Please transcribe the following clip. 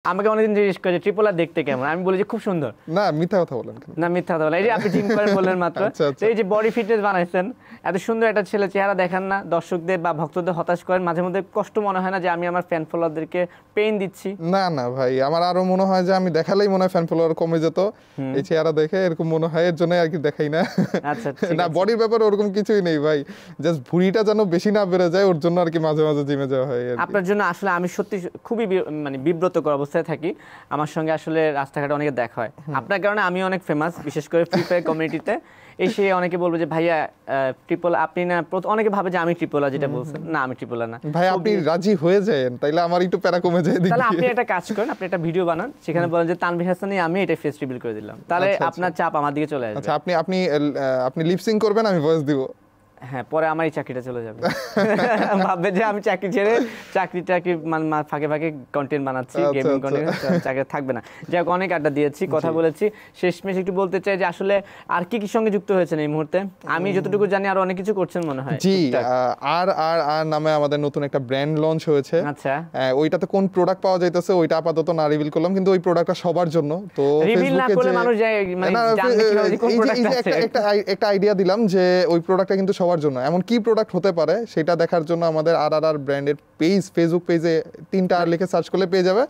আমাকে অনেকদিন জিজ্ঞেস করে ট্রিপল আর দেখতে কেমন, আমি বলি যে খুব সুন্দর। না মিথ্যা কথা বলেন কেন? না মিথ্যা কথা বলেন, এই যে আপনি জিম করেন বললেন মাত্র, এই যে বডি ফিটনেস বানাইছেন, এত সুন্দর একটা ছেলে চেহারা দেখান না, দর্শকদের বা ভক্তদের হতাশ করেন, মাঝে মধ্যে কষ্ট মনে হয় না যে আমি আমার ফ্যান ফলোয়ারদেরকে পেইন দিচ্ছি? না না ভাই, আমার আরো মনে হয় যে আমি দেখালেই মনে হয় ফ্যান ফলোয়ার কমে যেত, এই চেহারা দেখে এরকম মনে হয়, এর জন্য আর কি দেখাই না। আচ্ছা না বডির ব্যাপারে ওরকম কিছুই নেই ভাই, জাস্ট ভুঁড়িটা যেন বেশি না বেড়ে যায় ওর জন্য আর কি মাঝে মাঝে জিমে যাওয়া হয়। আপনার জন্য আসলে আমি সত্যি খুবই মানে বিব্রতকর অবস্থায় থাকি, আমার সঙ্গে আসলে রাস্তাঘাটে অনেকে দেখা হয়, আপনার কারণে আমি অনেক ফেমাস, বিশেষ করে ফ্রি ফায়ার কমিউনিটিতে এসে অনেকে বলবে যে ভাইয়া ট্রিপল আপনি না, অনেকে ভাবে যে আমি ট্রিপল আর, যেটা বলছেন না আমি ট্রিপল না। ভাই আপনি রাজি হয়ে যান তাইলে আমার একটু প্যারা কমে যায়। তাহলে আপনি একটা কাজ করেন, আপনি একটা ভিডিও বানান, সেখানে বলেন যে তানভীর হাসান আমি এটা ফেস রিভিল করে দিলাম, তাহলে আপনার চাপ আমার দিকে চলে আসবে। আচ্ছা আপনি লিপসিং করবেন, আমি ভয়েস দিব। হ্যাঁ, পরে আমার এই চাকরিটা চলে যাবে, ভাববে যে আমি চাকরি ছেড়ে চাকরি ফাঁকে ফাঁকে কন্টেন্ট বানাচ্ছি, গেমিং কন্টেন্ট, চাকরি থাকবে না। যাই হোক, অনেক আড্ডা দিয়েছি, কথা বলেছি, শেষমেশ একটু বলতে চাই যে আসলে আর কি কি সঙ্গে যুক্ত হয়েছেন এই মুহূর্তে? আমি যতটুকু জানি আর অনেক কিছু করছেন মনে হয়। জি, আর আর আর নামে আমাদের নতুন একটা ব্র্যান্ড লঞ্চ হয়েছে। আচ্ছা, ওইটাতে কোন প্রোডাক্ট পাওয়া যাইতেছে ওইটা আপাতত না রিভিল করলাম, কিন্তু ওই প্রোডাক্টটা সবার জন্য। তো রিভিল না করলে মানুষ মানে জানবে কিভাবে কোন প্রোডাক্ট আছে। একটা আইডিয়া দিলাম যে ওই প্রোডাক্টটা কিন্তু সবার জন্য, এমন কি প্রোডাক্ট হতে পারে সেটা দেখার জন্য আমাদের আর ব্র্যান্ডের পেজ, ফেসবুক পেজে 3টা আর লিখে সার্চ করলে পেয়ে যাবে।